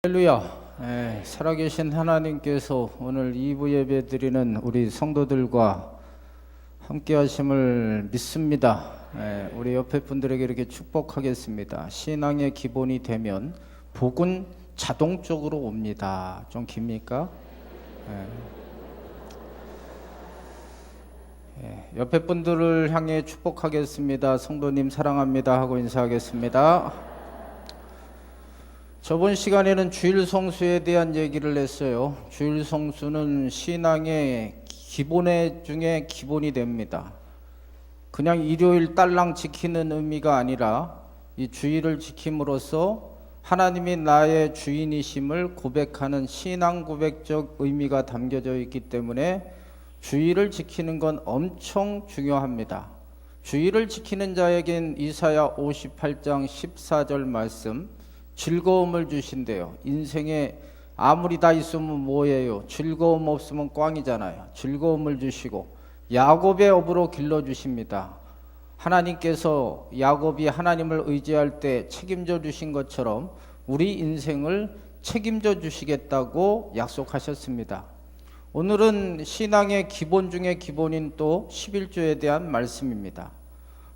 할렐루야. 살아계신 하나님께서 오늘 2부 예배 드리는 우리 성도들과 함께 하심을 믿습니다. 우리 옆에 분들에게 이렇게 축복하겠습니다. 신앙의 기본이 되면 복은 자동적으로 옵니다. 좀 깁니까? 옆에 분들을 향해 축복하겠습니다. 성도님 사랑합니다 하고 인사하겠습니다. 저번 시간에는 주일 성수에 대한 얘기를 했어요. 주일 성수는 신앙의 기본의 중에 기본이 됩니다. 그냥 일요일 딸랑 지키는 의미가 아니라 이 주일을 지킴으로써 하나님이 나의 주인이심을 고백하는 신앙 고백적 의미가 담겨져 있기 때문에 주일을 지키는 건 엄청 중요합니다. 주일을 지키는 자에겐 이사야 58장 14절 말씀, 즐거움을 주신대요. 인생에 아무리 다 있으면 뭐예요? 즐거움 없으면 꽝이잖아요. 즐거움을 주시고 야곱의 업으로 길러주십니다. 하나님께서 야곱이 하나님을 의지할 때 책임져 주신 것처럼 우리 인생을 책임져 주시겠다고 약속하셨습니다. 오늘은 신앙의 기본 중에 기본인 또 11조에 대한 말씀입니다.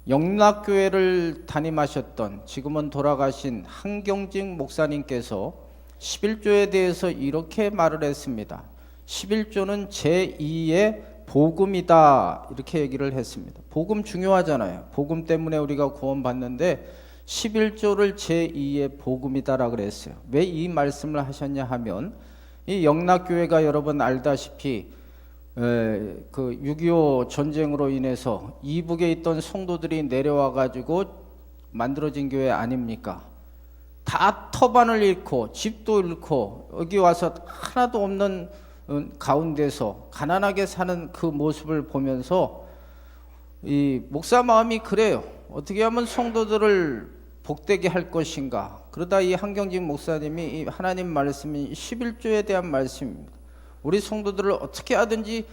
영락교회를 담임하셨던 지금은 돌아가신 한경직 목사님께서 11조에 대해서 이렇게 말을 했습니다. 11조는 제2의 복음이다 이렇게 얘기를 했습니다. 복음 중요하잖아요. 복음 때문에 우리가 구원받는데 11조를 제2의 복음이다라고 그랬어요. 왜 이 말씀을 하셨냐 하면 이 영락교회가 여러분 알다시피 그 6.25 전쟁으로 인해서 이북에 있던 성도들이 내려와 가지고 만들어진 교회 아닙니까? 다 터반을 잃고 집도 잃고 여기 와서 하나도 없는 가운데서 가난하게 사는 그 모습을 보면서 이 목사 마음이 그래요. 어떻게 하면 성도들을 복되게 할 것인가? 그러다 이 한경직 목사님이 이 하나님 말씀인 11조에 대한 말씀입니다. 우리 성도들을 어떻게 하든지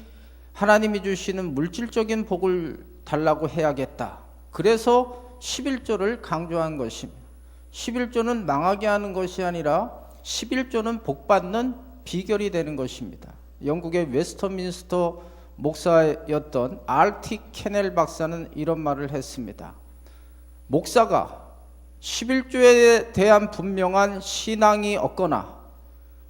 하나님이 주시는 물질적인 복을 달라고 해야겠다. 그래서 11조를 강조한 것입니다. 11조는 망하게 하는 것이 아니라 11조는 복받는 비결이 되는 것입니다. 영국의 웨스터민스터 목사였던 R.T. 케넬 박사는 이런 말을 했습니다. 목사가 11조에 대한 분명한 신앙이 없거나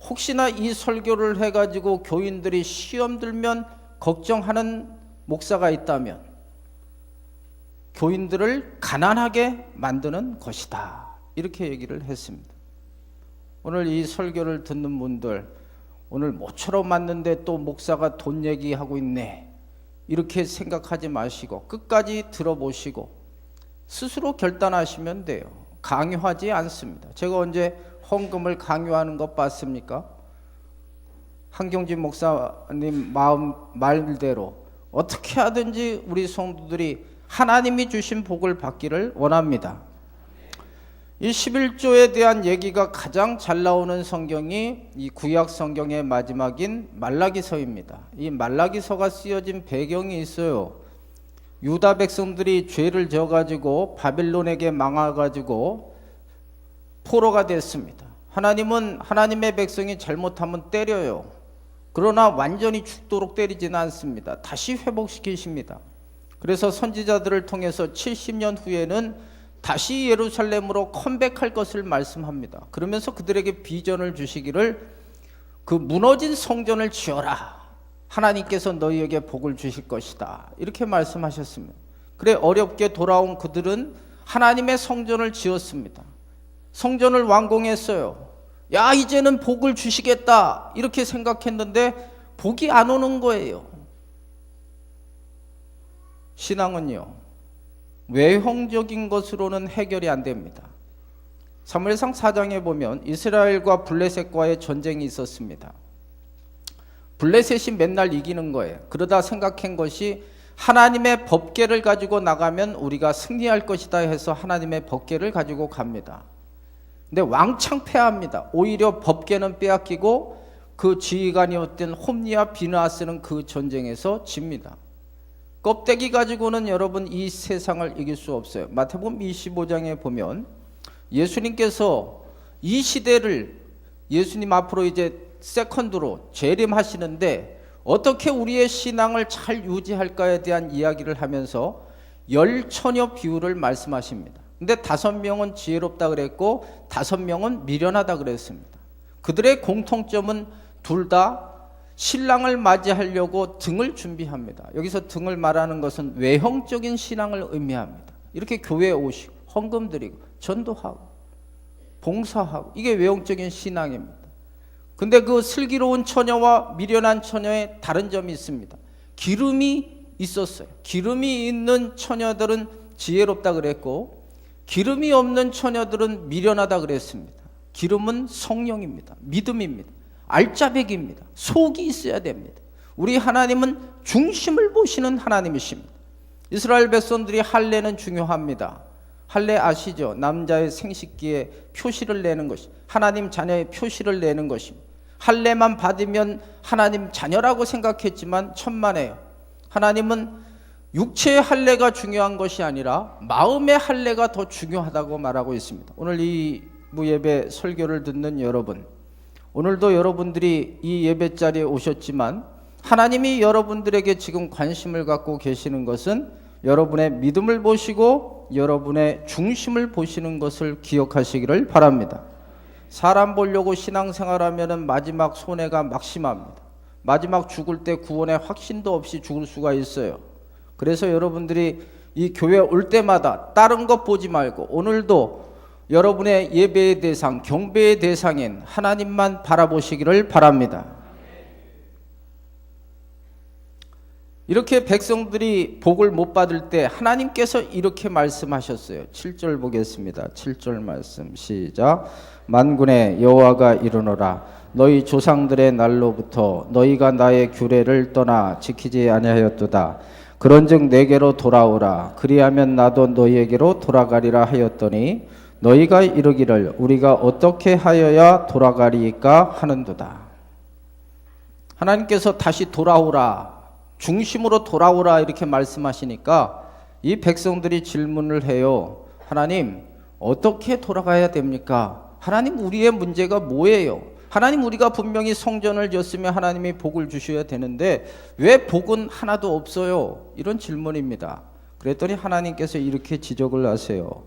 혹시나 이 설교를 해가지고 교인들이 시험 들면 걱정하는 목사가 있다면 교인들을 가난하게 만드는 것이다. 이렇게 얘기를 했습니다. 오늘 이 설교를 듣는 분들 오늘 모처럼 왔는데 또 목사가 돈 얘기하고 있네. 이렇게 생각하지 마시고 끝까지 들어보시고 스스로 결단하시면 돼요. 강요하지 않습니다. 제가 언제 헌금을 강요하는 것 봤습니까? 한경직 목사님 말대로 어떻게 하든지 우리 성도들이 하나님이 주신 복을 받기를 원합니다. 이 11조에 대한 얘기가 가장 잘 나오는 성경이 이 구약 성경의 마지막인 말라기서입니다. 이 말라기서가 쓰여진 배경이 있어요. 유다 백성들이 죄를 져가지고 바빌론에게 망해가지고 포로가 됐습니다. 하나님은 하나님의 백성이 잘못하면 때려요. 그러나 완전히 죽도록 때리지는 않습니다. 다시 회복시키십니다. 그래서 선지자들을 통해서 70년 후에는 다시 예루살렘으로 컴백할 것을 말씀합니다. 그러면서 그들에게 비전을 주시기를 그 무너진 성전을 지어라. 하나님께서 너희에게 복을 주실 것이다. 이렇게 말씀하셨습니다. 그래 어렵게 돌아온 그들은 하나님의 성전을 지었습니다. 성전을 완공했어요. 야 이제는 복을 주시겠다 이렇게 생각했는데 복이 안 오는 거예요. 신앙은요 외형적인 것으로는 해결이 안 됩니다. 사무엘상 4장에 보면 이스라엘과 블레셋과의 전쟁이 있었습니다. 블레셋이 맨날 이기는 거예요. 그러다 생각한 것이 하나님의 법궤를 가지고 나가면 우리가 승리할 것이다 해서 하나님의 법궤를 가지고 갑니다. 근데 왕창 패합니다. 오히려 법궤는 빼앗기고 그 지휘관이었던 홈리와 비느하스는 그 전쟁에서 집니다. 껍데기 가지고는 여러분 이 세상을 이길 수 없어요. 마태복음 25장에 보면 예수님께서 이 시대를 예수님 앞으로 이제 세컨드로 재림하시는데 어떻게 우리의 신앙을 잘 유지할까에 대한 이야기를 하면서 열처녀 비유를 말씀하십니다. 근데 5명은 지혜롭다 그랬고 5명은 미련하다 그랬습니다. 그들의 공통점은 둘 다 신랑을 맞이하려고 등을 준비합니다. 여기서 등을 말하는 것은 외형적인 신앙을 의미합니다. 이렇게 교회에 오시고 헌금 드리고 전도하고 봉사하고, 이게 외형적인 신앙입니다. 근데 그 슬기로운 처녀와 미련한 처녀의 다른 점이 있습니다. 기름이 있었어요. 기름이 있는 처녀들은 지혜롭다 그랬고 기름이 없는 처녀들은 미련하다 그랬습니다. 기름은 성령입니다. 믿음입니다. 알짜배기입니다. 속이 있어야 됩니다. 우리 하나님은 중심을 보시는 하나님이십니다. 이스라엘 백성들이 할례는 중요합니다. 할례 아시죠? 남자의 생식기에 표시를 내는 것이, 하나님 자녀의 표시를 내는 것입니다. 할례만 받으면 하나님 자녀라고 생각했지만 천만에요. 하나님은 육체의 할례가 중요한 것이 아니라 마음의 할례가 더 중요하다고 말하고 있습니다. 오늘 이 무예배 설교를 듣는 여러분, 오늘도 여러분들이 이 예배 자리에 오셨지만 하나님이 여러분들에게 지금 관심을 갖고 계시는 것은 여러분의 믿음을 보시고 여러분의 중심을 보시는 것을 기억하시기를 바랍니다. 사람 보려고 신앙생활하면 마지막 손해가 막심합니다. 마지막 죽을 때 구원의 확신도 없이 죽을 수가 있어요. 그래서 여러분들이 이 교회 올 때마다 다른 것 보지 말고 오늘도 여러분의 예배의 대상, 경배의 대상인 하나님만 바라보시기를 바랍니다. 이렇게 백성들이 복을 못 받을 때 하나님께서 이렇게 말씀하셨어요. 7절 보겠습니다. 7절 말씀 시작. 만군의 여호와가 이르노라. 너희 조상들의 날로부터 너희가 나의 규례를 떠나 지키지 아니하였도다. 그런즉 내게로 돌아오라. 그리하면 나도 너희에게로 돌아가리라 하였더니 너희가 이르기를 우리가 어떻게 하여야 돌아가리까 하는도다. 하나님께서 다시 돌아오라, 중심으로 돌아오라 이렇게 말씀하시니까 이 백성들이 질문을 해요. 하나님, 어떻게 돌아가야 됩니까? 하나님, 우리의 문제가 뭐예요? 하나님, 우리가 분명히 성전을 졌으면 하나님이 복을 주셔야 되는데 왜 복은 하나도 없어요? 이런 질문입니다. 그랬더니 하나님께서 이렇게 지적을 하세요.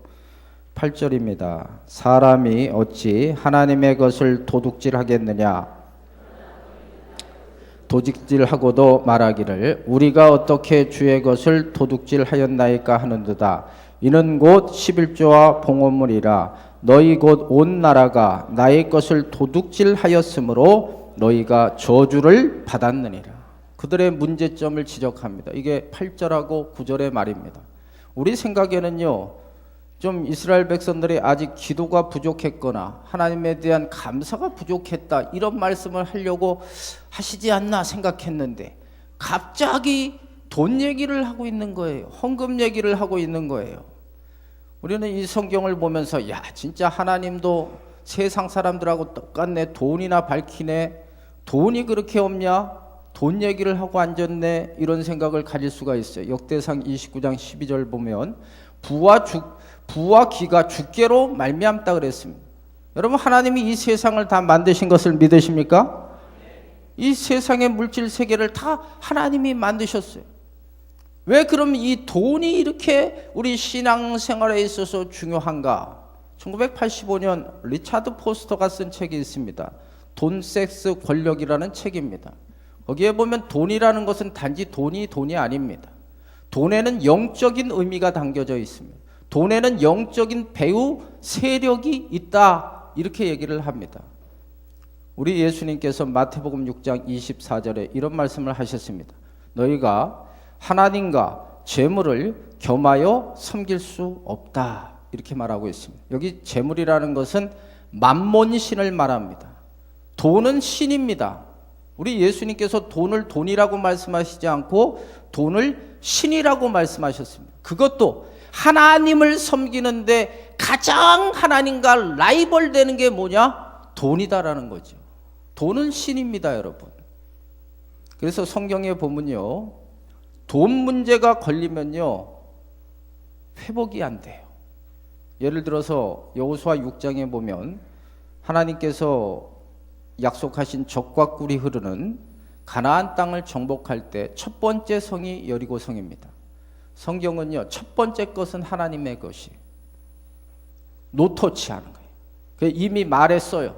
8절입니다. 사람이 어찌 하나님의 것을 도둑질하겠느냐? 도둑질하고도 말하기를 우리가 어떻게 주의 것을 도둑질하였나이까 하는도다. 이는 곧 11조와 봉헌물이라. 너희 곧 온 나라가 나의 것을 도둑질하였으므로 너희가 저주를 받았느니라. 그들의 문제점을 지적합니다. 이게 8절하고 9절의 말입니다. 우리 생각에는요, 좀 이스라엘 백성들이 아직 기도가 부족했거나 하나님에 대한 감사가 부족했다 이런 말씀을 하려고 하시지 않나 생각했는데 갑자기 돈 얘기를 하고 있는 거예요. 헌금 얘기를 하고 있는 거예요. 우리는 이 성경을 보면서 야, 진짜 하나님도 세상 사람들하고 똑같네. 돈이나 밝히네. 돈이 그렇게 없냐? 돈 얘기를 하고 앉았네. 이런 생각을 가질 수가 있어요. 역대상 29장 12절 보면 부와 기가 주께로 말미암다 그랬습니다. 여러분, 하나님이 이 세상을 다 만드신 것을 믿으십니까? 이 세상의 물질 세계를 다 하나님이 만드셨어요. 왜 그럼 이 돈이 이렇게 우리 신앙생활에 있어서 중요한가? 1985년 리차드 포스터가 쓴 책이 있습니다. 돈, 섹스, 권력이라는 책입니다. 거기에 보면 돈이라는 것은 단지 돈이 아닙니다. 돈에는 영적인 의미가 담겨져 있습니다. 돈에는 영적인 배후 세력이 있다 이렇게 얘기를 합니다. 우리 예수님께서 마태복음 6장 24절에 이런 말씀을 하셨습니다. 너희가 하나님과 재물을 겸하여 섬길 수 없다 이렇게 말하고 있습니다. 여기 재물이라는 것은 만몬신을 말합니다. 돈은 신입니다. 우리 예수님께서 돈을 돈이라고 말씀하시지 않고 돈을 신이라고 말씀하셨습니다. 그것도 하나님을 섬기는데 가장 하나님과 라이벌 되는 게 뭐냐? 돈이다라는 거죠. 돈은 신입니다, 여러분. 그래서 성경에 보면요, 돈 문제가 걸리면요 회복이 안 돼요. 예를 들어서 여호수아 6장에 보면 하나님께서 약속하신 젖과 꿀이 흐르는 가나안 땅을 정복할 때 첫 번째 성이 여리고 성입니다. 성경은요, 첫 번째 것은 하나님의 것이 노터치하는 거예요. 이미 말했어요.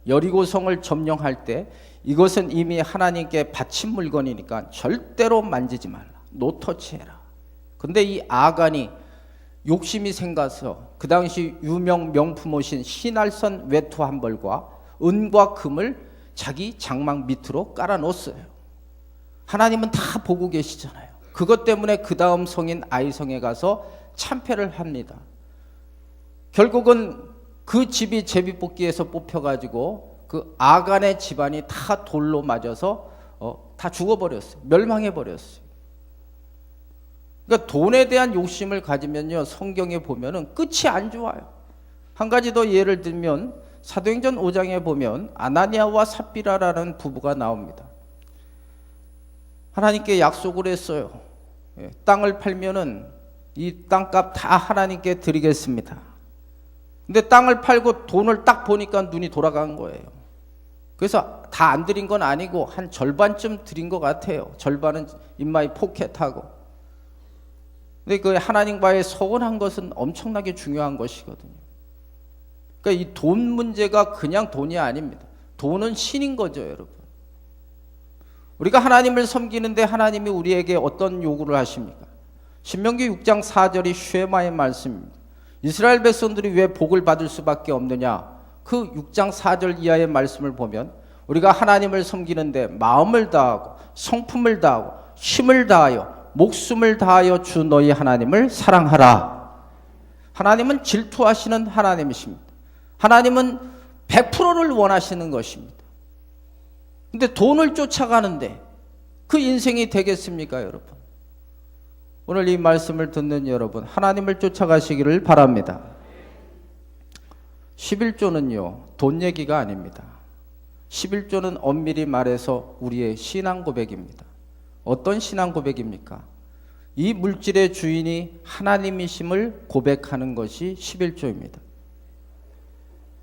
여리고 성을 점령할 때 이것은 이미 하나님께 바친 물건이니까 절대로 만지지 말라. 노터치해라. 근데 이 아간이 욕심이 생겨서 그 당시 유명 명품옷인 시날선 외투 한 벌과 은과 금을 자기 장막 밑으로 깔아 놓았어요. 하나님은 다 보고 계시잖아요. 그것 때문에 그 다음 성인 아이성에 가서 참패를 합니다. 결국은 그 집이 제비뽑기에서 뽑혀가지고 그 아간의 집안이 다 돌로 맞아서 다 죽어버렸어요. 멸망해버렸어요. 그러니까 돈에 대한 욕심을 가지면요, 성경에 보면은 끝이 안 좋아요. 한 가지 더 예를 들면 사도행전 5장에 보면 아나니아와 삽비라라는 부부가 나옵니다. 하나님께 약속을 했어요. 땅을 팔면은 이 땅값 다 하나님께 드리겠습니다. 근데 땅을 팔고 돈을 딱 보니까 눈이 돌아간 거예요. 그래서 다 안 드린 건 아니고 한 절반쯤 드린 것 같아요. 절반은 인마이 포켓하고. 근데 그 하나님과의 서운한 것은 엄청나게 중요한 것이거든요. 그러니까 이 돈 문제가 그냥 돈이 아닙니다. 돈은 신인 거죠, 여러분. 우리가 하나님을 섬기는데 하나님이 우리에게 어떤 요구를 하십니까? 신명기 6장 4절이 쉐마의 말씀입니다. 이스라엘 백성들이 왜 복을 받을 수밖에 없느냐? 그 6장 4절 이하의 말씀을 보면 우리가 하나님을 섬기는데 마음을 다하고 성품을 다하고 힘을 다하여 목숨을 다하여 주 너희 하나님을 사랑하라. 하나님은 질투하시는 하나님이십니다. 하나님은 100%를 원하시는 것입니다. 근데 돈을 쫓아가는데 그 인생이 되겠습니까, 여러분? 오늘 이 말씀을 듣는 여러분, 하나님을 쫓아가시기를 바랍니다. 11조는요, 돈 얘기가 아닙니다. 11조는 엄밀히 말해서 우리의 신앙 고백입니다. 어떤 신앙 고백입니까? 이 물질의 주인이 하나님이심을 고백하는 것이 11조입니다.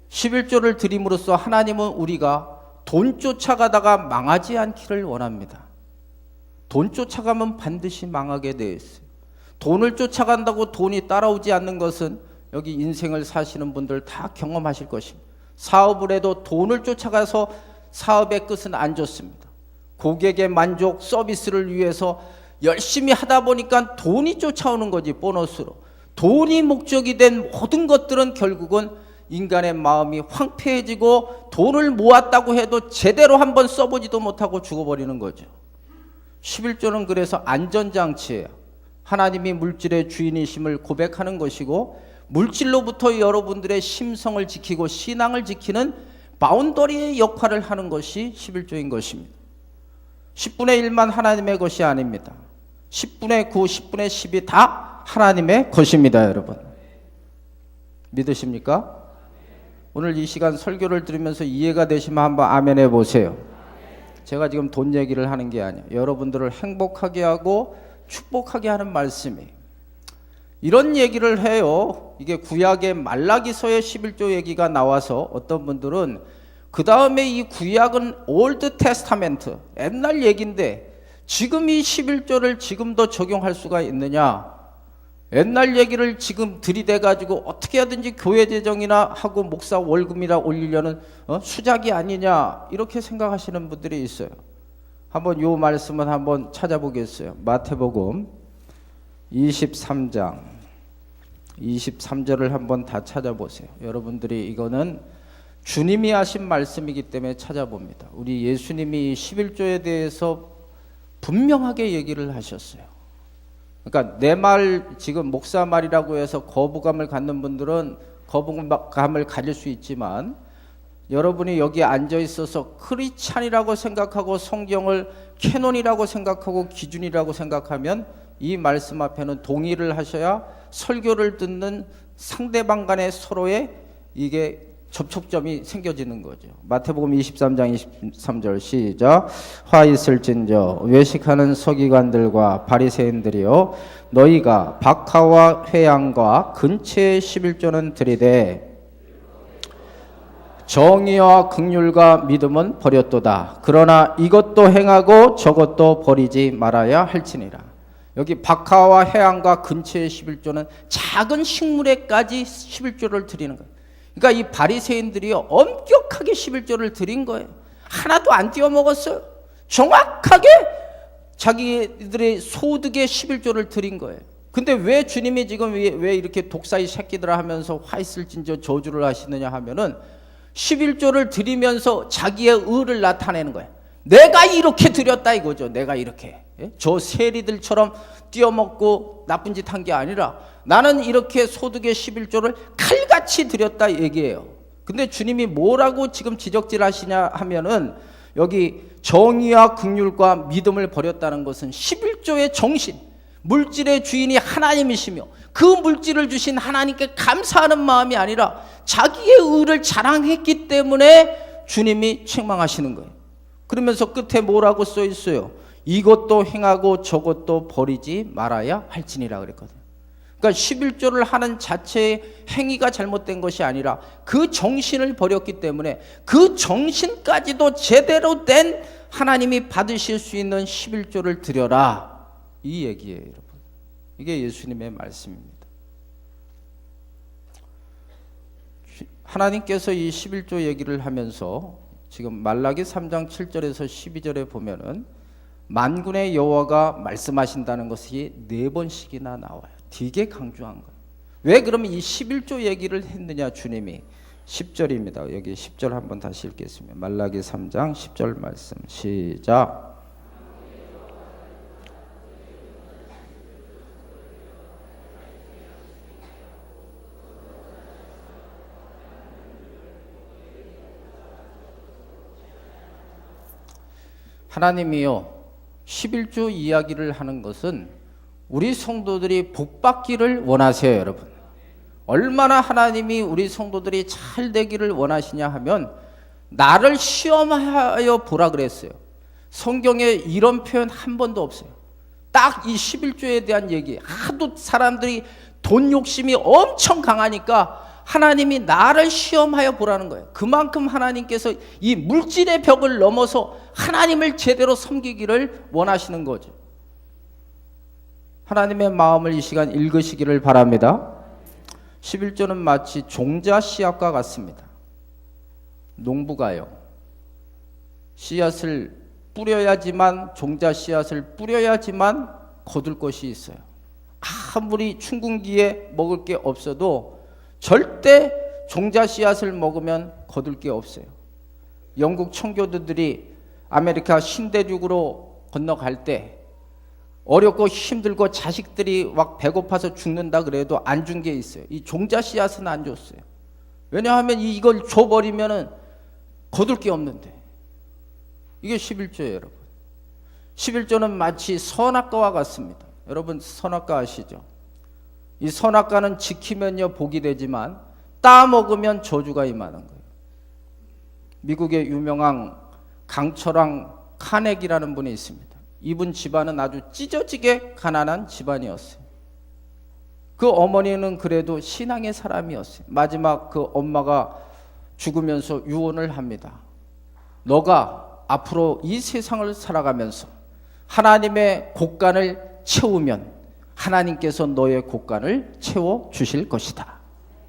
11조를 드림으로써 하나님은 우리가 돈 쫓아가다가 망하지 않기를 원합니다. 돈 쫓아가면 반드시 망하게 되어 있어요. 돈을 쫓아간다고 돈이 따라오지 않는 것은 여기 인생을 사시는 분들 다 경험하실 것입니다. 사업을 해도 돈을 쫓아가서 사업의 끝은 안 좋습니다. 고객의 만족, 서비스를 위해서 열심히 하다 보니까 돈이 쫓아오는 거지, 보너스로. 돈이 목적이 된 모든 것들은 결국은 인간의 마음이 황폐해지고 돈을 모았다고 해도 제대로 한번 써보지도 못하고 죽어버리는 거죠. 11조는 그래서 안전장치예요. 하나님이 물질의 주인이심을 고백하는 것이고 물질로부터 여러분들의 심성을 지키고 신앙을 지키는 바운더리의 역할을 하는 것이 11조인 것입니다. 10분의 1만 하나님의 것이 아닙니다. 10분의 9, 10분의 10이 다 하나님의 것입니다, 여러분. 믿으십니까? 오늘 이 시간 설교를 들으면서 이해가 되시면 한번 아멘 해보세요. 제가 지금 돈 얘기를 하는 게 아니에요. 여러분들을 행복하게 하고 축복하게 하는 말씀이에요. 이런 얘기를 해요. 이게 구약의 말라기서의 11조 얘기가 나와서 어떤 분들은 그 다음에 이 구약은 올드 테스타멘트, 옛날 얘기인데 지금 이 11조를 지금도 적용할 수가 있느냐? 옛날 얘기를 지금 들이대가지고 어떻게 하든지 교회 재정이나 하고 목사 월급이나 올리려는 수작이 아니냐, 이렇게 생각하시는 분들이 있어요. 한번 요 말씀은 한번 찾아보겠어요. 마태복음 23장 23절을 한번 다 찾아보세요. 여러분들이 이거는 주님이 하신 말씀이기 때문에 찾아봅니다. 우리 예수님이 11조에 대해서 분명하게 얘기를 하셨어요. 그러니까 내 말, 지금 목사 말이라고 해서 거부감을 갖는 분들은 거부감을 가질 수 있지만, 여러분이 여기 앉아 있어서 크리스찬이라고 생각하고 성경을 캐논이라고 생각하고 기준이라고 생각하면 이 말씀 앞에는 동의를 하셔야 설교를 듣는 상대방 간의 서로의 이게 접촉점이 생겨지는 거죠. 마태복음 23장 23절 시작. 화 있을진저 외식하는 서기관들과 바리새인들이여, 너희가 박하와 회양과 근처의 11조는 들이되 정의와 긍휼과 믿음은 버렸도다. 그러나 이것도 행하고 저것도 버리지 말아야 할지니라. 여기 박하와 해안가 근처의 11조는 작은 식물에까지 11조를 드리는 거예요. 그러니까 이 바리새인들이 엄격하게 11조를 드린 거예요. 하나도 안 띄어먹었어요. 정확하게 자기들의 소득의 11조를 드린 거예요. 근데 왜 주님이 지금 왜 이렇게 독사의 새끼들아 하면서 화 있을진저 저주를 하시느냐 하면은 11조를 드리면서 자기의 의를 나타내는 거예요. 내가 이렇게 드렸다 이거죠. 내가 이렇게 저 세리들처럼 띄어먹고 나쁜 짓 한 게 아니라 나는 이렇게 소득의 11조를 칼같이 드렸다 얘기예요. 근데 주님이 뭐라고 지금 지적질 하시냐 하면은 여기 정의와 긍휼과 믿음을 버렸다는 것은 11조의 정신, 물질의 주인이 하나님이시며 그 물질을 주신 하나님께 감사하는 마음이 아니라 자기의 의를 자랑했기 때문에 주님이 책망하시는 거예요. 그러면서 끝에 뭐라고 써 있어요? 이것도 행하고 저것도 버리지 말아야 할지니라 그랬거든요. 그러니까 11조를 하는 자체의 행위가 잘못된 것이 아니라 그 정신을 버렸기 때문에 그 정신까지도 제대로 된 하나님이 받으실 수 있는 11조를 드려라, 이 얘기예요, 여러분. 이게 예수님의 말씀입니다. 하나님께서 이 11조 얘기를 하면서 지금 말라기 3장 7절에서 12절에 보면은 만군의 여호와가 말씀하신다는 것이 4번씩이나 나와요. 되게 강조한 거예요. 왜 그러면 이 11조 얘기를 했느냐 주님이. 10절입니다. 여기 10절 한번 다시 읽겠습니다. 말라기 3장 10절 말씀 시작. 하나님이요 11조 이야기를 하는 것은 우리 성도들이 복받기를 원하세요. 여러분, 얼마나 하나님이 우리 성도들이 잘 되기를 원하시냐 하면 나를 시험하여 보라 그랬어요. 성경에 이런 표현 한 번도 없어요. 딱 이 11조에 대한 얘기. 하도 사람들이 돈 욕심이 엄청 강하니까 하나님이 나를 시험하여 보라는 거예요. 그만큼 하나님께서 이 물질의 벽을 넘어서 하나님을 제대로 섬기기를 원하시는 거죠. 하나님의 마음을 이 시간 읽으시기를 바랍니다. 11조는 마치 종자 씨앗과 같습니다. 농부가요, 씨앗을 뿌려야지만, 종자 씨앗을 뿌려야지만 거둘 것이 있어요. 아무리 춘궁기에 먹을 게 없어도 절대 종자 씨앗을 먹으면 거둘 게 없어요. 영국 청교도들이 아메리카 신대륙으로 건너갈 때 어렵고 힘들고 자식들이 막 배고파서 죽는다 그래도 안 준 게 있어요. 이 종자 씨앗은 안 줬어요. 왜냐하면 이걸 줘버리면은 거둘 게 없는데. 이게 11조예요, 여러분. 11조는 마치 선악과와 같습니다. 여러분 선악과 아시죠? 이 선악과는 지키면요 복이 되지만 따먹으면 저주가 임하는 거예요. 미국의 유명한 강철왕 카네기라는 분이 있습니다. 이분 집안은 아주 찢어지게 가난한 집안이었어요. 그 어머니는 그래도 신앙의 사람이었어요. 마지막 그 엄마가 죽으면서 유언을 합니다. 너가 앞으로 이 세상을 살아가면서 하나님의 곳간을 채우면 하나님께서 너의 곳간을 채워 주실 것이다.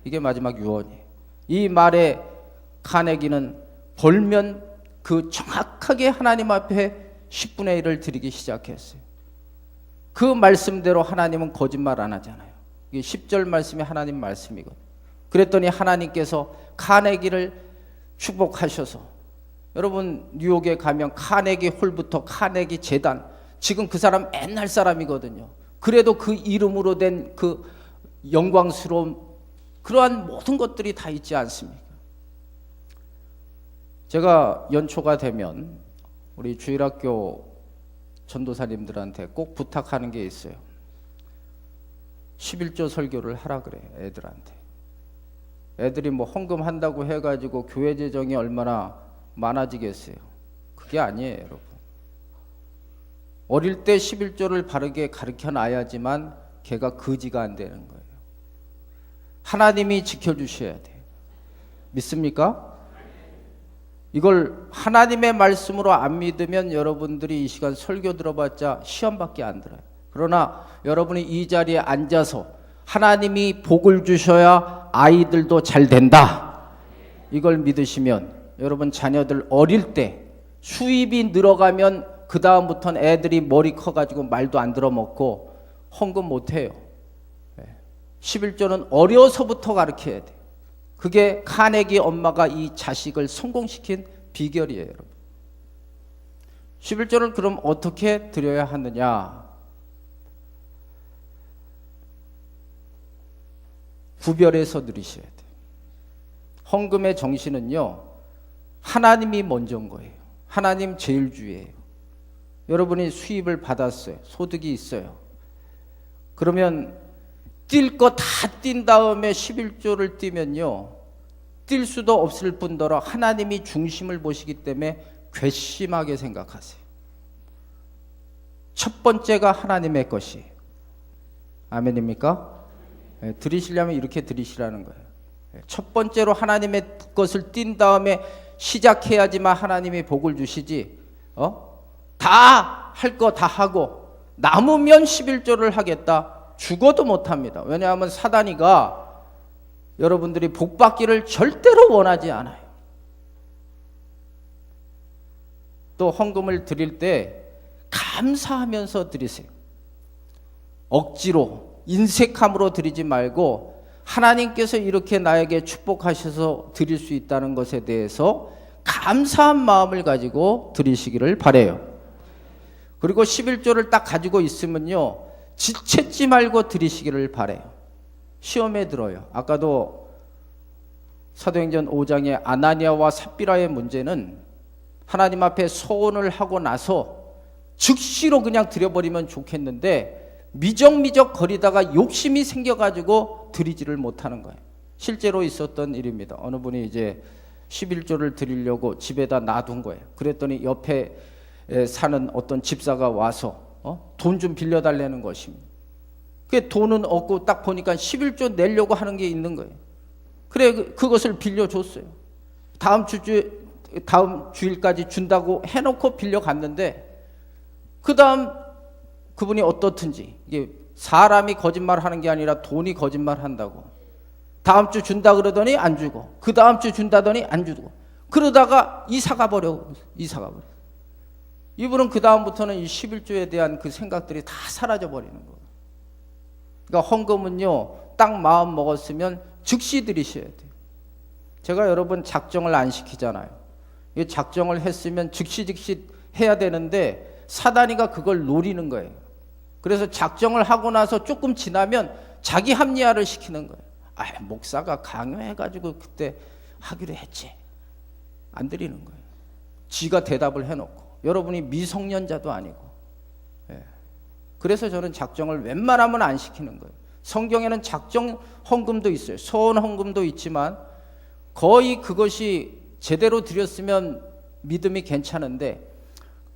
이게 마지막 유언이에요. 이 말에 카네기는 벌면 그 정확하게 하나님 앞에 10분의 1을 드리기 시작했어요. 그 말씀대로 하나님은 거짓말 안 하잖아요. 이게 10절 말씀이 하나님 말씀이거든요. 그랬더니 하나님께서 카네기를 축복하셔서, 여러분 뉴욕에 가면 카네기 홀부터 카네기 재단, 지금 그 사람 옛날 사람이거든요. 그래도 그 이름으로 된 그 영광스러운 그러한 모든 것들이 다 있지 않습니까? 제가 연초가 되면 우리 주일학교 전도사님들한테 꼭 부탁하는 게 있어요. 11조 설교를 하라 그래요, 애들한테. 애들이 뭐 헌금한다고 해가지고 교회 재정이 얼마나 많아지겠어요. 그게 아니에요, 여러분. 어릴 때 11조를 바르게 가르쳐 놔야지만 걔가 거지가 안 되는 거예요. 하나님이 지켜주셔야 돼요. 믿습니까? 이걸 하나님의 말씀으로 안 믿으면 여러분들이 이 시간 설교 들어봤자 시험밖에 안 들어요. 그러나 여러분이 이 자리에 앉아서 하나님이 복을 주셔야 아이들도 잘 된다, 이걸 믿으시면 여러분 자녀들 어릴 때 수입이 늘어가면 그 다음부터는 애들이 머리 커가지고 말도 안 들어먹고 헌금 못해요. 11조는 어려서부터 가르쳐야 돼. 그게 카네기 엄마가 이 자식을 성공시킨 비결이에요, 여러분. 11조를 그럼 어떻게 드려야 하느냐? 구별해서 드리셔야 돼요. 헌금의 정신은요, 하나님이 먼저인 거예요. 하나님 제일주의예요. 여러분이 수입을 받았어요. 소득이 있어요. 그러면 뛸 거 다 뛴 다음에 11조를 띄면요, 뛸 수도 없을 뿐더러 하나님이 중심을 보시기 때문에 괘씸하게 생각하세요. 첫 번째가 하나님의 것이에요. 아멘입니까? 드리시려면 이렇게 드리시라는 거예요. 첫 번째로 하나님의 것을 띈 다음에 시작해야지만 하나님이 복을 주시지, 다 할 거 다 하고 남으면 11조를 하겠다, 죽어도 못합니다. 왜냐하면 사단이가 여러분들이 복 받기를 절대로 원하지 않아요. 또 헌금을 드릴 때 감사하면서 드리세요. 억지로 인색함으로 드리지 말고 하나님께서 이렇게 나에게 축복하셔서 드릴 수 있다는 것에 대해서 감사한 마음을 가지고 드리시기를 바라요. 그리고 11조를 딱 가지고 있으면요, 지체지 말고 드리시기를 바라요. 시험에 들어요. 아까도 사도행전 5장의 아나니아와 삽비라의 문제는 하나님 앞에 소원을 하고 나서 즉시로 그냥 드려버리면 좋겠는데 미적미적 거리다가 욕심이 생겨가지고 드리지를 못하는 거예요. 실제로 있었던 일입니다. 어느 분이 이제 11조를 드리려고 집에다 놔둔 거예요. 그랬더니 옆에 사는 어떤 집사가 와서 돈 좀 빌려달라는 것입니다. 그 돈은 없고 딱 보니까 11조 내려고 하는 게 있는 거예요. 그래, 그것을 빌려줬어요. 다음 주일까지 준다고 해놓고 빌려갔는데, 그 다음 그분이 어떻든지, 이게 사람이 거짓말하는 게 아니라 돈이 거짓말한다고, 다음 주 준다 그러더니 안 주고, 그 다음 주 준다더니 안 주고, 그러다가 이사가 버려. 이분은 그 다음부터는 이 11조에 대한 그 생각들이 다 사라져 버리는 거예요. 그러니까 헌금은요, 딱 마음 먹었으면 즉시 드리셔야 돼요. 제가 여러분 작정을 안 시키잖아요. 이 작정을 했으면 즉시 해야 되는데 사단이가 그걸 노리는 거예요. 그래서 작정을 하고 나서 조금 지나면 자기 합리화를 시키는 거예요. 목사가 강요해가지고 그때 하기로 했지. 안 드리는 거예요. 지가 대답을 해놓고. 여러분이 미성년자도 아니고. 그래서 저는 작정을 웬만하면 안 시키는 거예요. 성경에는 작정 헌금도 있어요. 소원 헌금도 있지만 거의 그것이 제대로 드렸으면 믿음이 괜찮은데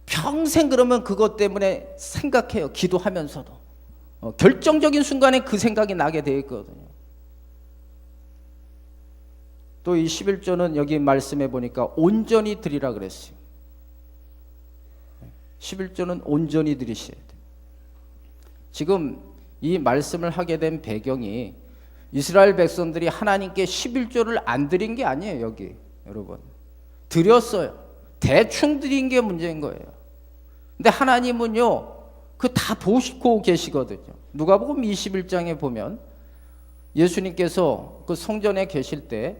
평생 그러면 그것 때문에 생각해요. 기도하면서도. 결정적인 순간에 그 생각이 나게 되어 있거든요. 또 이 11조는 여기 말씀해 보니까 온전히 드리라 그랬어요. 11조는 온전히 드리셔야 돼요. 지금 이 말씀을 하게 된 배경이 이스라엘 백성들이 하나님께 11조를 안 드린 게 아니에요. 여기 여러분 드렸어요. 대충 드린 게 문제인 거예요. 근데 하나님은요, 그 다 보시고 계시거든요. 누가복음 21장에 보면 예수님께서 그 성전에 계실 때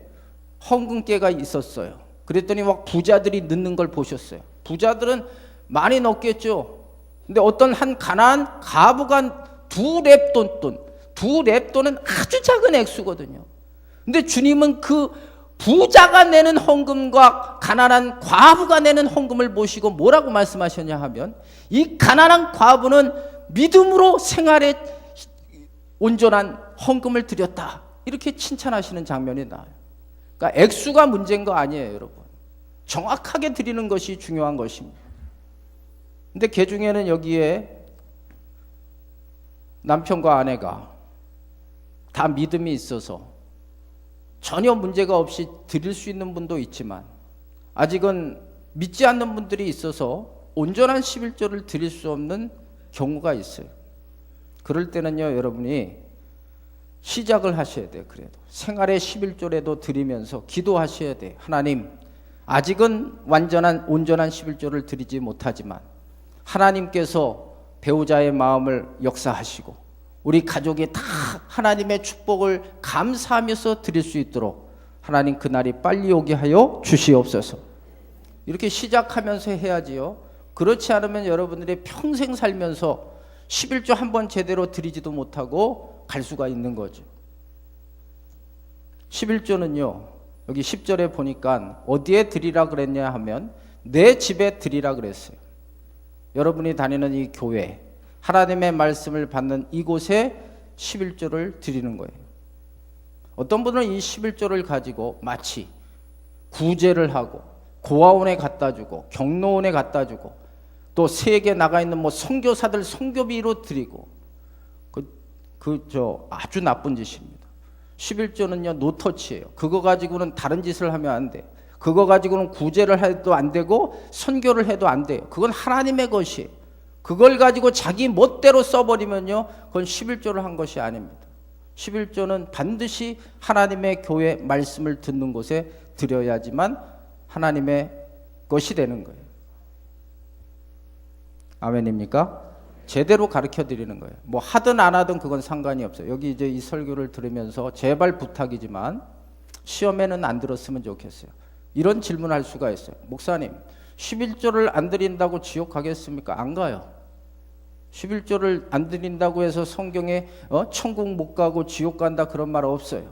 헌금깨가 있었어요. 그랬더니 막 부자들이 넣는 걸 보셨어요. 부자들은 많이 넣겠죠. 근데 어떤 한 가난한 과부가 두 렙돈은 아주 작은 액수거든요. 근데 주님은 그 부자가 내는 헌금과 가난한 과부가 내는 헌금을 보시고 뭐라고 말씀하셨냐 하면, 이 가난한 과부는 믿음으로 생활에 온전한 헌금을 드렸다, 이렇게 칭찬하시는 장면이 나와요. 그러니까 액수가 문제인 거 아니에요, 여러분. 정확하게 드리는 것이 중요한 것입니다. 근데 그 중에는 여기에 남편과 아내가 다 믿음이 있어서 전혀 문제가 없이 드릴 수 있는 분도 있지만, 아직은 믿지 않는 분들이 있어서 온전한 11조를 드릴 수 없는 경우가 있어요. 그럴 때는요, 여러분이 시작을 하셔야 돼요. 그래도 생활의 11조라도 드리면서 기도하셔야 돼요. 하나님, 아직은 온전한 11조를 드리지 못하지만 하나님께서 배우자의 마음을 역사하시고 우리 가족이 다 하나님의 축복을 감사하면서 드릴 수 있도록 하나님 그날이 빨리 오게 하여 주시옵소서. 이렇게 시작하면서 해야지요. 그렇지 않으면 여러분들이 평생 살면서 11조 한 번 제대로 드리지도 못하고 갈 수가 있는 거죠. 11조는요, 여기 10절에 보니까 어디에 드리라 그랬냐 하면 내 집에 드리라 그랬어요. 여러분이 다니는 이 교회, 하나님의 말씀을 받는 이곳에 11조를 드리는 거예요. 어떤 분은 이 11조를 가지고 마치 구제를 하고 고아원에 갖다 주고 경로원에 갖다 주고 또 세계 나가 있는 선교사들 선교비로 드리고 아주 나쁜 짓입니다. 11조는요 노터치예요. 그거 가지고는 다른 짓을 하면 안 돼. 그거 가지고는 구제를 해도 안 되고 선교를 해도 안 돼요. 그건 하나님의 것이에요. 그걸 가지고 자기 멋대로 써버리면요 그건 11조를 한 것이 아닙니다. 11조는 반드시 하나님의 교회 말씀을 듣는 곳에 드려야지만 하나님의 것이 되는 거예요. 아멘입니까? 제대로 가르쳐 드리는 거예요. 하든 안 하든 그건 상관이 없어요. 여기 이제 이 설교를 들으면서 제발 부탁이지만 시험에는 안 들었으면 좋겠어요. 이런 질문할 수가 있어요. 목사님, 11조를 안 드린다고 지옥 가겠습니까? 안 가요. 11조를 안 드린다고 해서 성경에 천국 못 가고 지옥 간다 그런 말 없어요.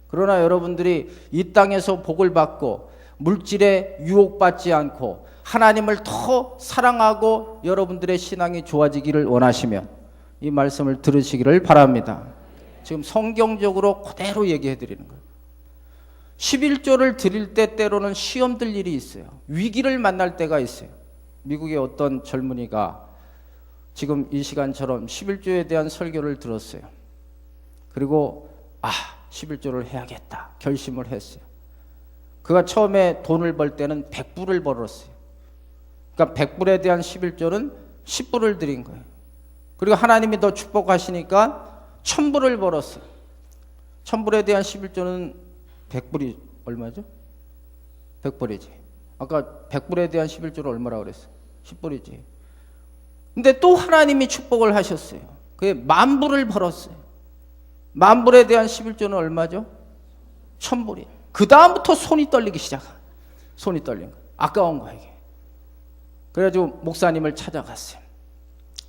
그러나 여러분들이 이 땅에서 복을 받고 물질에 유혹받지 않고 하나님을 더 사랑하고 여러분들의 신앙이 좋아지기를 원하시면 이 말씀을 들으시기를 바랍니다. 지금 성경적으로 그대로 얘기해 드리는 거예요. 11조를 드릴 때 때로는 시험 들 일이 있어요. 위기를 만날 때가 있어요. 미국의 어떤 젊은이가 지금 이 시간처럼 11조에 대한 설교를 들었어요. 그리고 11조를 해야겠다 결심을 했어요. 그가 처음에 돈을 벌 때는 100불을 벌었어요. 그러니까 100불에 대한 11조는 10불을 드린 거예요. 그리고 하나님이 더 축복하시니까 1000불을 벌었어요. 1000불에 대한 11조는 100불이 얼마죠? 100불이지. 아까 100불에 대한 11조를 얼마라고 그랬어? 10불이지. 근데 또 하나님이 축복을 하셨어요. 그게 10,000불을 벌었어요. 10,000불에 대한 11조는 얼마죠? 1000불이에요. 그 다음부터 손이 떨리기 시작한. 손이 떨린 거예요. 아까운 거예요, 이게. 그래가지고 목사님을 찾아갔어요.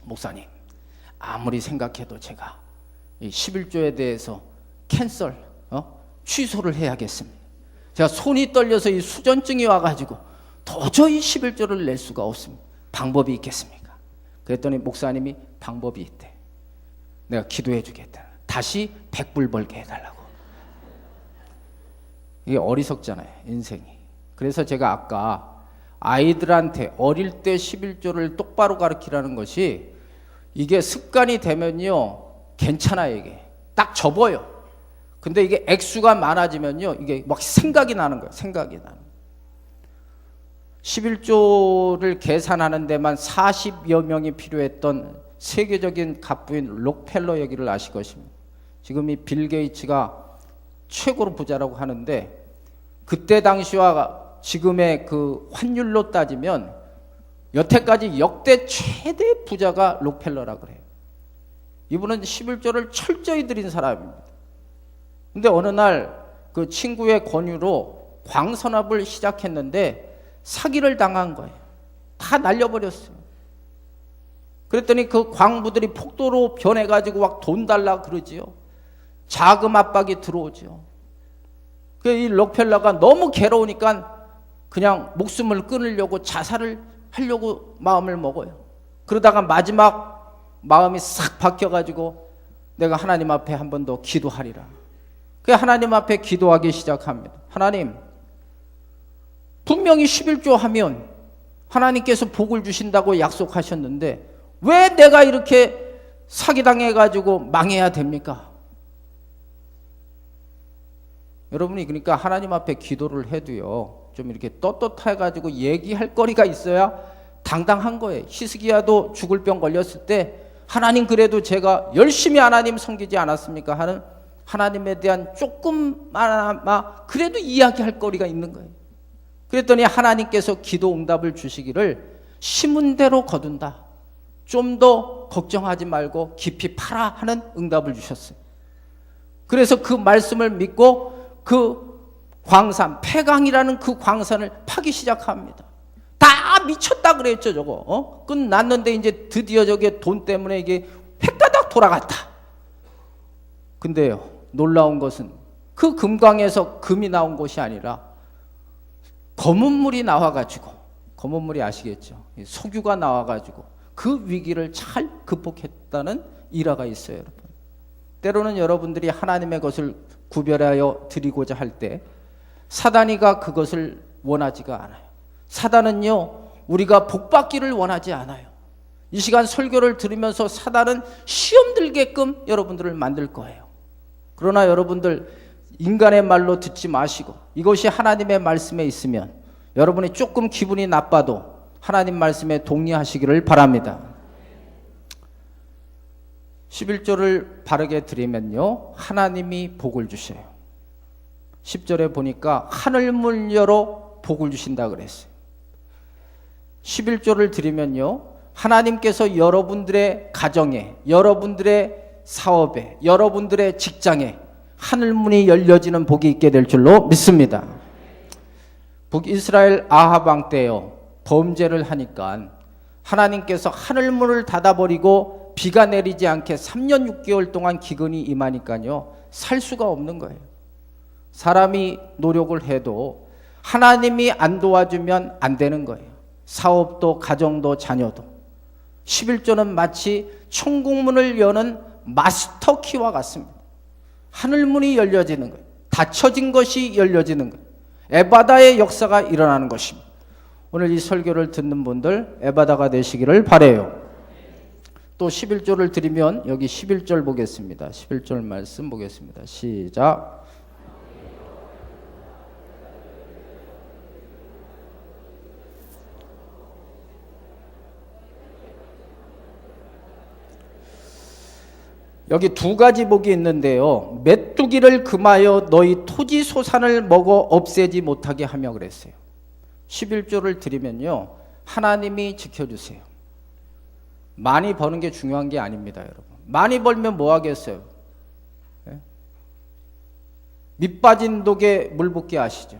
목사님, 아무리 생각해도 제가 이 11조에 대해서 취소를 해야겠습니다. 제가 손이 떨려서 이 수전증이 와가지고 도저히 11조를 낼 수가 없습니다. 방법이 있겠습니까? 그랬더니 목사님이 방법이 있대. 내가 기도해 주겠다. 다시 100불 벌게 해달라고. 이게 어리석잖아요, 인생이. 그래서 제가 아까 아이들한테 어릴 때 11조를 똑바로 가르치라는 것이 이게 습관이 되면요 괜찮아요. 이게 딱 접어요. 근데 이게 액수가 많아지면요 이게 막 생각이 나는 거예요. 생각이 나는. 11조를 계산하는 데만 40여 명이 필요했던 세계적인 갑부인 록펠러 얘기를 아실 것입니다. 지금 이 빌 게이츠가 최고로 부자라고 하는데 그때 당시와 지금의 그 환율로 따지면 여태까지 역대 최대 부자가 록펠러라 그래요. 이분은 11조를 철저히 드린 사람입니다. 근데 어느 날 그 친구의 권유로 광선업을 시작했는데 사기를 당한 거예요. 다 날려버렸어요. 그랬더니 그 광부들이 폭도로 변해가지고 막 돈 달라 그러지요. 자금 압박이 들어오죠. 이 록펠러가 너무 괴로우니까 그냥 목숨을 끊으려고 자살을 하려고 마음을 먹어요. 그러다가 마지막 마음이 싹 바뀌어가지고 내가 하나님 앞에 한 번 더 기도하리라. 그 하나님 앞에 기도하기 시작합니다. 하나님, 분명히 11조 하면 하나님께서 복을 주신다고 약속하셨는데 왜 내가 이렇게 사기당해가지고 망해야 됩니까? 여러분이 그러니까 하나님 앞에 기도를 해도요 좀 이렇게 떳떳해가지고 얘기할 거리가 있어야 당당한 거예요. 히스기야도 죽을 병 걸렸을 때 하나님 그래도 제가 열심히 하나님 섬기지 않았습니까? 하는 하나님에 대한 조금만 그래도 이야기할 거리가 있는 거예요. 그랬더니 하나님께서 기도 응답을 주시기를 심은 대로 거둔다. 좀 더 걱정하지 말고 깊이 파라 하는 응답을 주셨어요. 그래서 그 말씀을 믿고 그 광산, 폐광이라는 그 광산을 파기 시작합니다. 다 미쳤다 그랬죠, 저거. 끝났는데 이제 드디어 저게 돈 때문에 이게 획가닥 돌아갔다. 근데요, 놀라운 것은 그 금광에서 금이 나온 것이 아니라 검은 물이 나와가지고, 검은 물이 아시겠죠? 석유가 나와가지고 그 위기를 잘 극복했다는 일화가 있어요, 여러분. 때로는 여러분들이 하나님의 것을 구별하여 드리고자 할 때 사단이가 그것을 원하지가 않아요. 사단은요, 우리가 복받기를 원하지 않아요. 이 시간 설교를 들으면서 사단은 시험 들게끔 여러분들을 만들 거예요. 그러나 여러분들 인간의 말로 듣지 마시고 이것이 하나님의 말씀에 있으면 여러분이 조금 기분이 나빠도 하나님 말씀에 동의하시기를 바랍니다. 11조를 바르게 드리면요, 하나님이 복을 주셔요. 10절에 보니까 하늘문 열어 복을 주신다 그랬어요. 11조를 드리면요, 하나님께서 여러분들의 가정에, 여러분들의 사업에, 여러분들의 직장에 하늘문이 열려지는 복이 있게 될 줄로 믿습니다. 북이스라엘 아합 왕 때요, 범죄를 하니까 하나님께서 하늘문을 닫아버리고 비가 내리지 않게 3년 6개월 동안 기근이 임하니까요, 살 수가 없는 거예요. 사람이 노력을 해도 하나님이 안 도와주면 안 되는 거예요. 사업도 가정도 자녀도. 11조는 마치 천국문을 여는 마스터키와 같습니다. 하늘문이 열려지는 거예요. 닫혀진 것이 열려지는 거예요. 에바다의 역사가 일어나는 것입니다. 오늘 이 설교를 듣는 분들 에바다가 되시기를 바라요. 또 11조를 드리면 여기 11절 보겠습니다. 11절 말씀 보겠습니다. 시작. 여기 두 가지 복이 있는데요, 메뚜기를 금하여 너희 토지 소산을 먹어 없애지 못하게 하며 그랬어요. 11조를 드리면요, 하나님이 지켜주세요. 많이 버는 게 중요한 게 아닙니다, 여러분. 많이 벌면 뭐 하겠어요? 예? 밑 빠진 독에 물 붓기 아시죠?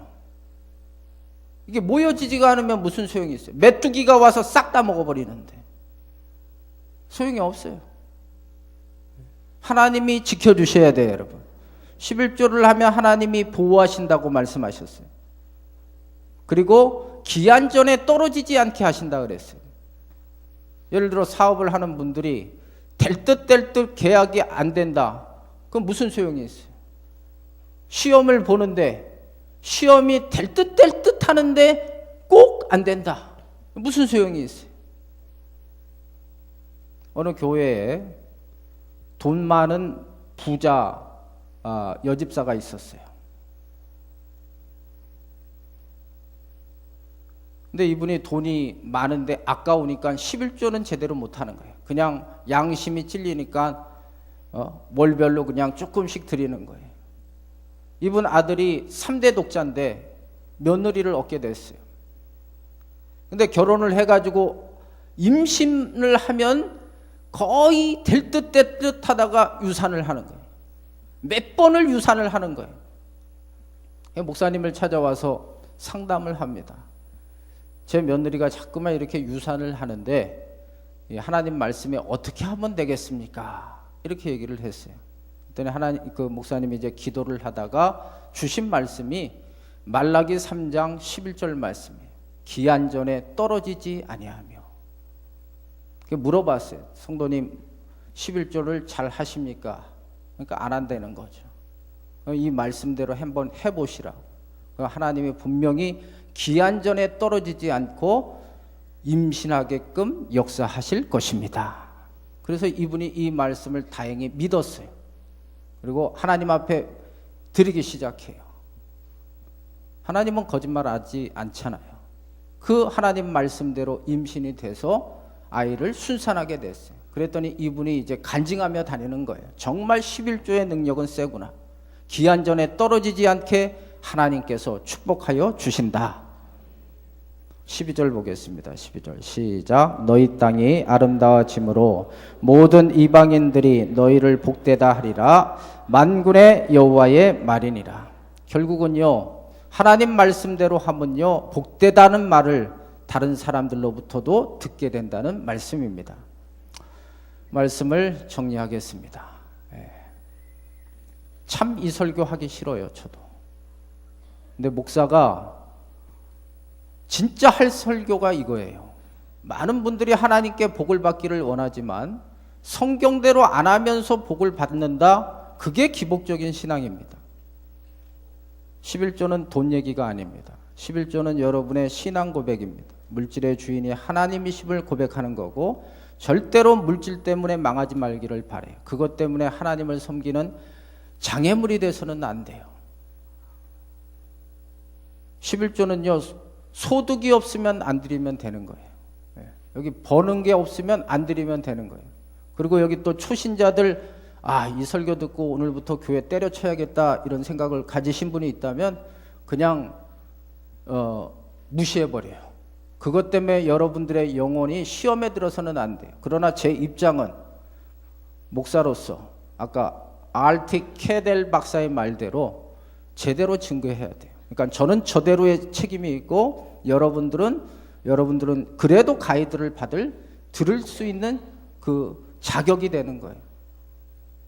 이게 모여지지가 않으면 무슨 소용이 있어요? 메뚜기가 와서 싹 다 먹어버리는데 소용이 없어요. 하나님이 지켜주셔야 돼요, 여러분. 11조를 하면 하나님이 보호하신다고 말씀하셨어요. 그리고 기한 전에 떨어지지 않게 하신다 그랬어요. 예를 들어 사업을 하는 분들이 될 듯 될 듯 계약이 안 된다. 그럼 무슨 소용이 있어요? 시험을 보는데 시험이 될 듯 될 듯 하는데 꼭 안 된다. 무슨 소용이 있어요? 어느 교회에 돈 많은 부자 여집사가 있었어요. 근데 이분이 돈이 많은데 아까우니까 11조는 제대로 못하는 거예요. 그냥 양심이 찔리니까 월별로 그냥 조금씩 드리는 거예요. 이분 아들이 3대 독자인데 며느리를 얻게 됐어요. 근데 결혼을 해가지고 임신을 하면 거의 될 듯 될 듯 하다가 유산을 하는 거예요. 몇 번을 유산을 하는 거예요. 목사님을 찾아와서 상담을 합니다. 제 며느리가 자꾸만 이렇게 유산을 하는데 하나님 말씀에 어떻게 하면 되겠습니까? 이렇게 얘기를 했어요. 그랬더니 그 목사님이 이제 기도를 하다가 주신 말씀이 말라기 3장 11절 말씀이에요. 기한 전에 떨어지지 아니하며. 물어봤어요. 성도님 11조를 잘 하십니까? 그러니까 안 한다는 거죠. 이 말씀대로 한번 해보시라고. 하나님이 분명히 기한 전에 떨어지지 않고 임신하게끔 역사하실 것입니다. 그래서 이분이 이 말씀을 다행히 믿었어요. 그리고 하나님 앞에 드리기 시작해요. 하나님은 거짓말하지 않잖아요. 그 하나님 말씀대로 임신이 돼서 아이를 순산하게 됐어요. 그랬더니 이분이 이제 간증하며 다니는 거예요. 정말 11조의 능력은 세구나. 기한전에 떨어지지 않게 하나님께서 축복하여 주신다. 12절 보겠습니다. 12절 시작. 너희 땅이 아름다워짐으로 모든 이방인들이 너희를 복되다 하리라. 만군의 여호와의 말이니라. 결국은요, 하나님 말씀대로 하면요, 복되다는 말을 다른 사람들로부터도 듣게 된다는 말씀입니다. 말씀을 정리하겠습니다. 참 이 설교 하기 싫어요, 저도. 근데 목사가 진짜 할 설교가 이거예요. 많은 분들이 하나님께 복을 받기를 원하지만 성경대로 안 하면서 복을 받는다? 그게 기복적인 신앙입니다. 11조는 돈 얘기가 아닙니다. 11조는 여러분의 신앙 고백입니다. 물질의 주인이 하나님이심을 고백하는 거고, 절대로 물질 때문에 망하지 말기를 바라요. 그것 때문에 하나님을 섬기는 장애물이 돼서는 안 돼요. 11조는요, 소득이 없으면 안 드리면 되는 거예요. 여기 버는 게 없으면 안 드리면 되는 거예요. 그리고 여기 또 초신자들, 이 설교 듣고 오늘부터 교회 때려쳐야겠다 이런 생각을 가지신 분이 있다면 그냥 무시해버려요. 그것 때문에 여러분들의 영혼이 시험에 들어서는 안 돼요. 그러나 제 입장은 목사로서 아까 알티 케델 박사의 말대로 제대로 증거해야 돼요. 그러니까 저는 저대로의 책임이 있고 여러분들은 그래도 가이드를 들을 수 있는 그 자격이 되는 거예요.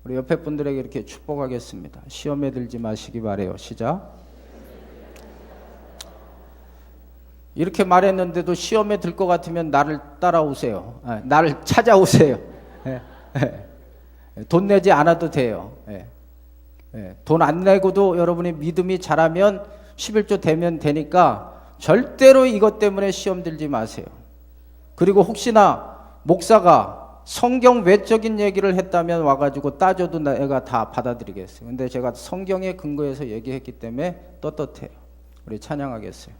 우리 옆에 분들에게 이렇게 축복하겠습니다. 시험에 들지 마시기 바래요. 시작. 이렇게 말했는데도 시험에 들 것 같으면 나를 따라오세요. 나를 찾아오세요. 돈 내지 않아도 돼요. 돈 안 내고도 여러분의 믿음이 자라면 11조 되면 되니까 절대로 이것 때문에 시험 들지 마세요. 그리고 혹시나 목사가 성경 외적인 얘기를 했다면 와가지고 따져도 내가 다 받아들이겠어요. 근데 제가 성경에 근거해서 얘기했기 때문에 떳떳해요. 우리 찬양하겠어요.